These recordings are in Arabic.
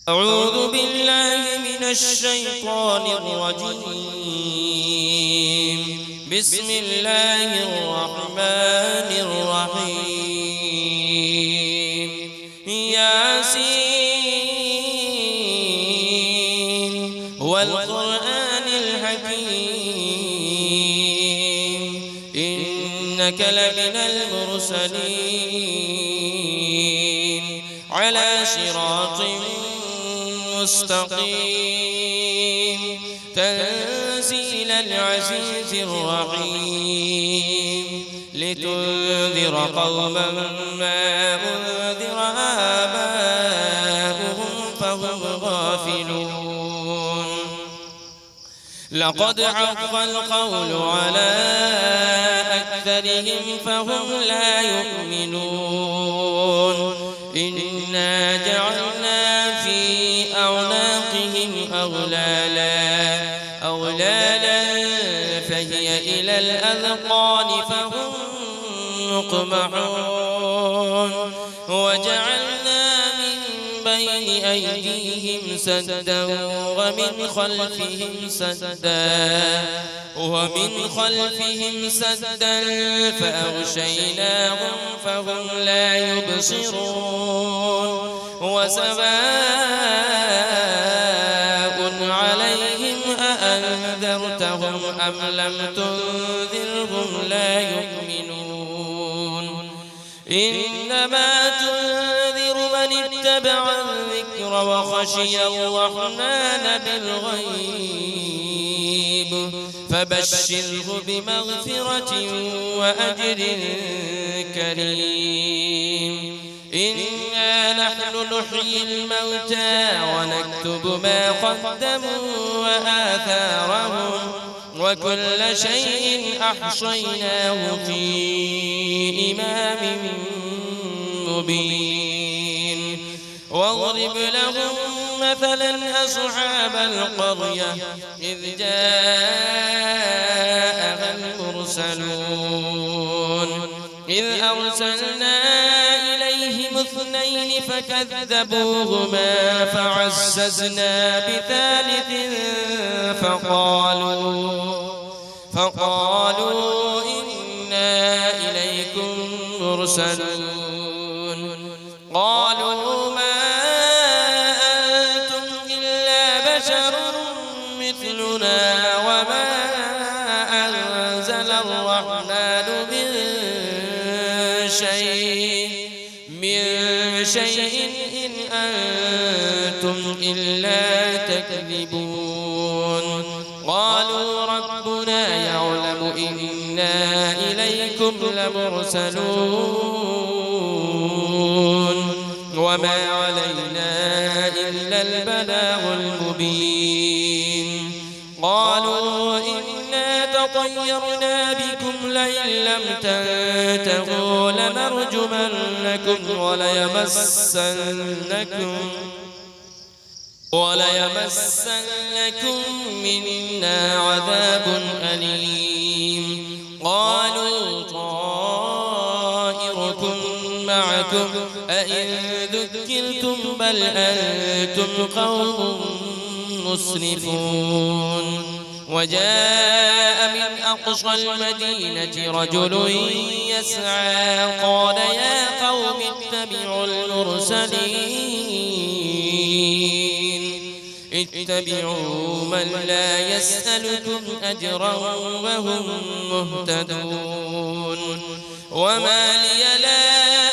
أعوذ بالله من الشيطان الرجيم. بسم الله الرحمن الرحيم. ياسين والقرآن الحكيم إنك لمن المرسلين على صراط مستقيم تنزيل العزيز الرحيم لتنذر قوما ما أنذر آباؤهم فهم غافلون. لقد حق القول على أكثرهم فهم لا يؤمنون. إنا جعلنا في أعناقهم أغلالا فهي إلى الأذقان فهم مقمحون. وجعلنا من بين أيديهم سدا ومن خلفهم سدا فأغشيناهم فهم لا يبصرون. وسواء عليهم أأنذرتهم أم لم تنذرهم لا يؤمنون. إنما تنذر من اتبع الذكر وخشي الرحمن بالغيب فبشره بمغفرة وأجر كريم. إنا نحن نحيي الموتى ونكتب ما قدموا وآثارهم وكل شيء أحصيناه في إمام مبين. واضرب لهم مثلا أصحاب القرية إذ جاءها المرسلون إذ أرسلنا إليهم اثنين فكذبوهما فعززنا بثالث فقالوا إنا إليكم مرسلون. قالوا ما أنتم إلا بشر مثلنا وما أنزل الرحمن من شيء إن أنتم إلا تكذبون. قالوا ربنا يعلم إنا إليكم لمرسلون وما علينا إلا البلاغ المبين. قالوا إنا تطيرنا بكم لئن لم تنتهوا لنرجمنكم وليمسنكم منا عذاب أليم. قالوا طائركم معكم أئن ذكرتم بل أنتم قوم مسرفون. وجاء من أقصى المدينة رجل يسعى قال يا قوم اتبعوا من لا يسألكم أجرا وهم مهتدون. وما لي لا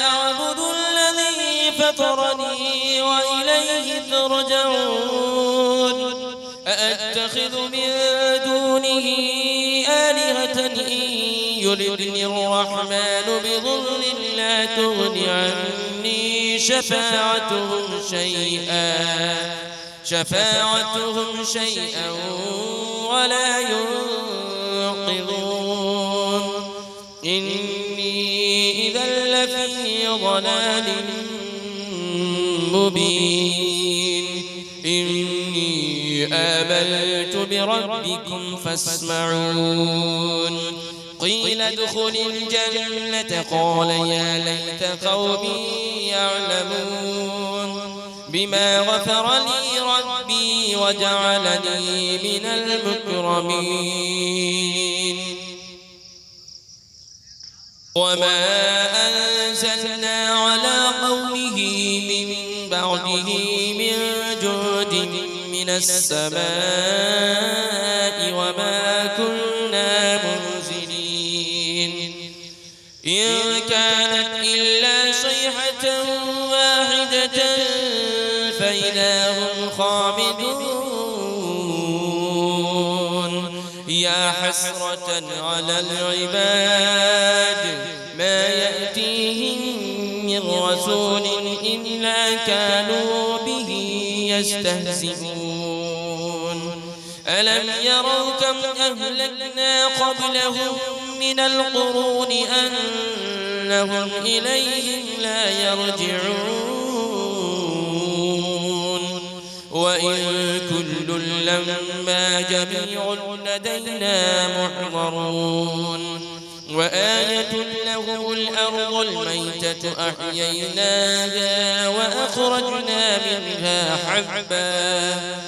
أعبد الذي فطرني وإليه ترجعون. أأتخذ من دونه آلهة إن يردني الرحمن بضر لا تغن عني شفاعتهم شيئا ولا ينقذون. إني إذا لفي ضلال مبين. إني آمنت بربكم فاسمعون. قيل ادخل الجنة قال يا ليت قومي يعلمون. بما غفر لي ربي وجعلني من المكرمين وما أنزلنا على قومه من بعده من جود من السماء وما كنا منزلين إن كانت إلا صيحة واحدة فإذا هم خامدون يا حسرة على العباد ما يأتيهم من رسول إلا كانوا به يستهزئون ألم يروا كم أهلكنا قبلهم من القرون أنهم إليهم لا يرجعون وإن كل لما جميع لدينا محضرون وآية لهم الأرض الميتة أحييناها وأخرجنا منها حبا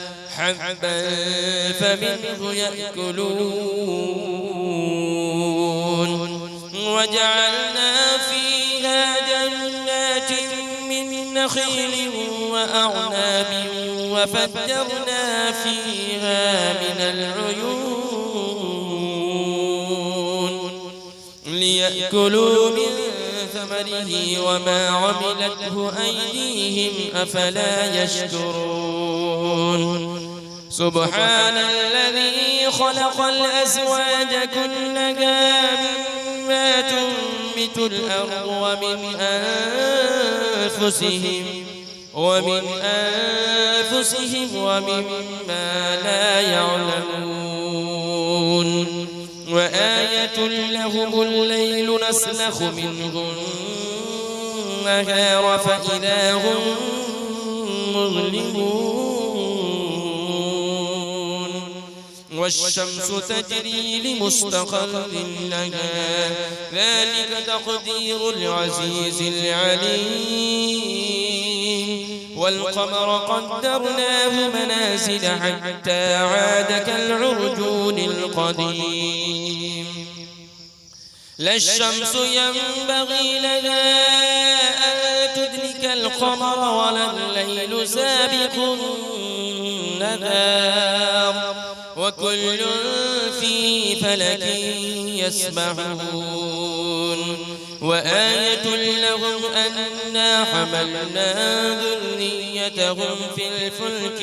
فمنه يأكلون وجعلنا فيها جنات من نخيل وأعناب وفجرنا فيها من العيون ليأكلوا من ثمره وما عملته أيديهم أفلا يشكرون سبحان الذي خلق الأزواج كلها مما تنبت الأرض ومن أنفسهم ومما لا يعلمون وآية لهم الليل نسلخ منه النهار فإذا هم مظلمون والشمس تجري لمستقر لها ذلك تقدير العزيز العليم والقمر قدرناه منازل حتى عاد كالعرجون القديم لا الشمس ينبغي لها أن تدرك القمر ولا الليل سابق النهار وكل في فلك يسبحون وآية لهم أنا حملنا ذريتهم في الفلك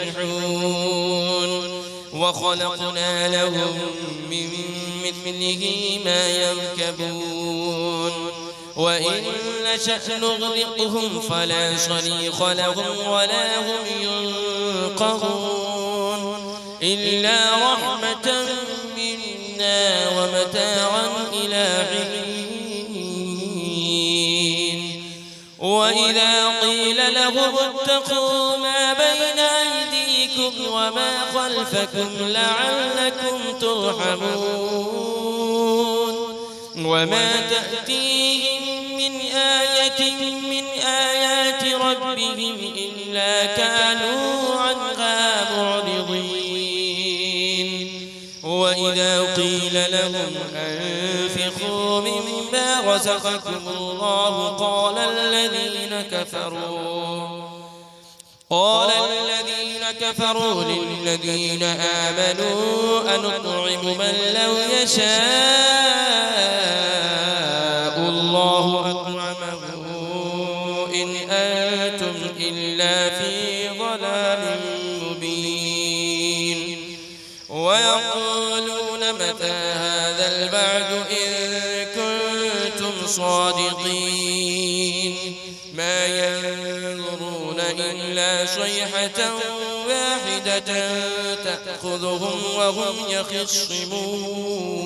المشحون وخلقنا لهم من مثله ما يركبون وإن نشأ نغرقهم فلا صريخ لهم ولا هم ينقذون إلا رحمة منا ومتاعا إلى حين وإذا قيل لهم اتقوا ما بين أيديكم وما خلفكم لعلكم ترحمون وما تأتيهم من آية من آيات ربهم إلا كانوا عنها معرضين وإذا قيل لهم أنفقوا مما رزقكم الله قال الذين كفروا للذين آمنوا أنطعم من لو يشاء الله أطعمه إن أنتم إلا في ضلال مبين ويقولون متى هذا البعد إن كنتم صادقين ما ينظرون إلا صيحة واحدة تأخذهم وهم يخصمون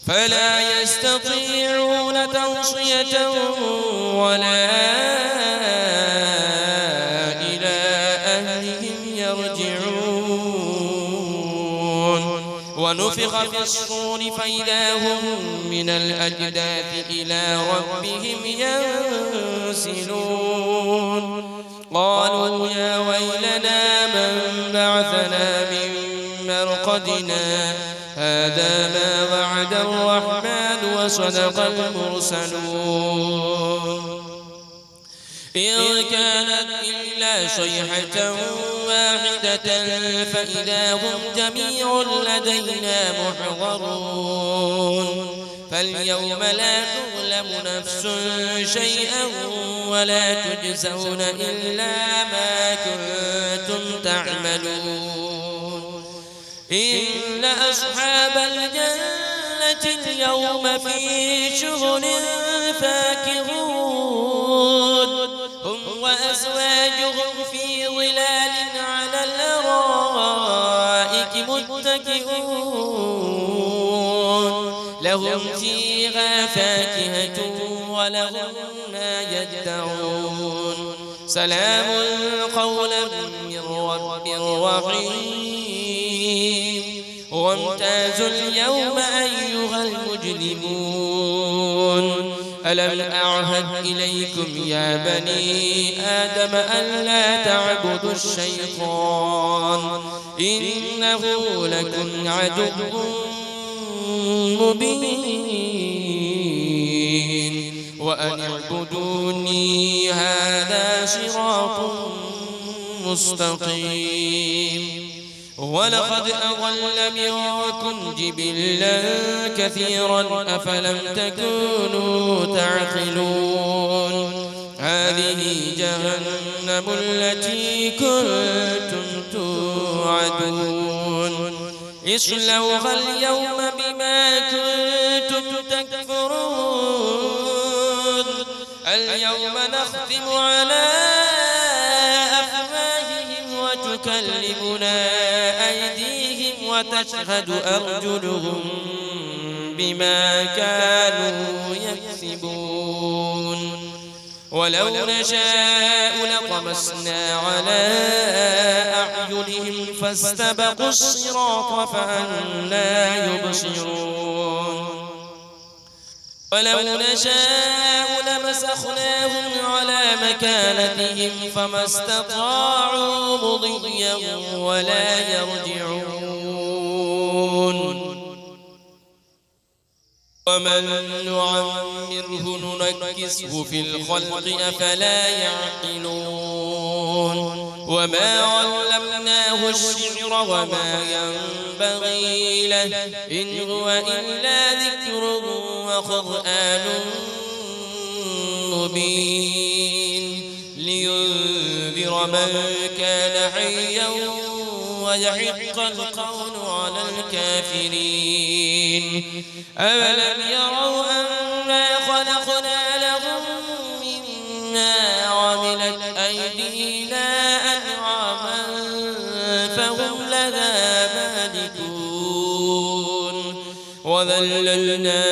فلا يستطيعون توصية ولا إلى أهلهم يرجعون ونفخ في الصور فإذا هم من الأجداث إلى ربهم ينسلون قالوا يا ويلنا من بعثنا من مرقدنا هذا ما وعد الرحمن وصدق المرسلون إن كانت إلا صيحة واحدة فإذا هم جميع لدينا محضرون فاليوم لا تظلم نفس شيئا ولا تجزون إلا ما كنتم تعملون إن أصحاب الجنة اليوم في شغل فاكهون هم وأزواجهم في ظلال على الأرائك متكئون لهم فيها فاكهة ولهم ما يدعون سلام قولا من رب رحيم وامتازوا اليوم أيها المجرمون ألم أعهد إليكم يا بني آدم ألا تعبدوا الشيطان إنه لكم عدو مبين وأن اعبدوني هذا صراط مستقيم ولقد أضل منكم جبلا كثيرا أفلم تكونوا تعقلون هذه جهنم التي كنتم توعدون اصلوها اليوم بما كنتم تكفرون اليوم نختم على أفواههم وتكلمنا أيديهم وتشهد أرجلهم بما كانوا يكسبون ولو نشاء لطمسنا على أعينهم فاستبقوا الصراط فأنى يبصرون ولو نشاء لمسخناهم على مكانتهم فما استطاعوا مضيا ولا يرجعون ومن نعمره ننكسه في الخلق أفلا يعقلون وما علمناه الشعر وما ينبغي له إن هو إلا ذكر وقرآن مبين لينذر من كان حيا ويحق القول على الكافرين أولم يروا أنا خلقنا لهم مما عملت أيدينا أنعاما فهم لها مالكون وذللنا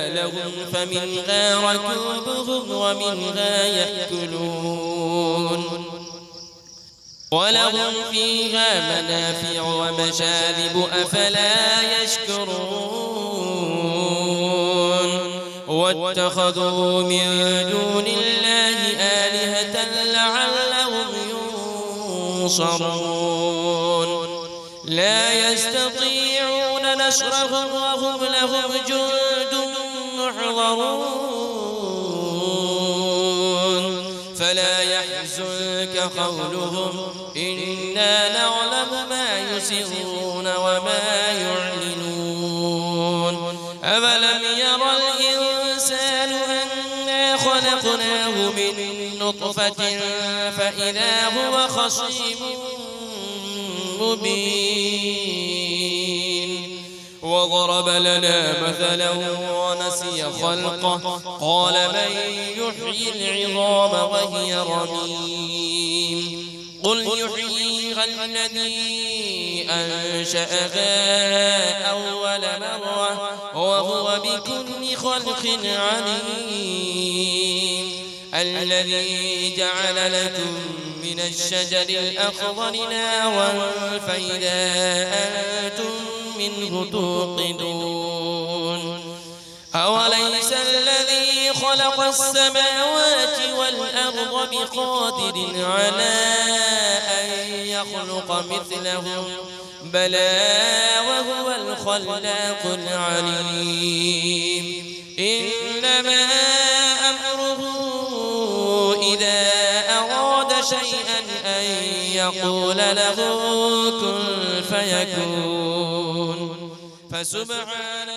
لهم فمنها ركوبهم ومنها يأكلون ولهم فيها منافع ومشارب أفلا يشكرون واتخذوا من دون الله آلهة لعلهم ينصرون لا يستطيعون نصرهم وهم لهم جند محضرون فلا يحزنك قولهم إنا نعلم ما يسرون وما يعلنون أولم يرى الإنسان أنا خلقناه من نطفة فإذا هو خصيم مبين وضرب لنا مثلا ونسي خلقه قال من يحيي العظام وهي رميم قل يحييها الذي أنشأها أول مرة وهو بكل خلق عليم الذي جعل لكم من الشجر الأخضر نارا فإذا أنتم منه توقدون أوليس الذي خلق السماوات والأرض بقادر على أن يخلق مثلهم بلى وهو الخلاق العليم إنما أمره إذا أراد شيئا أن يقول له كن فيكون فسبحان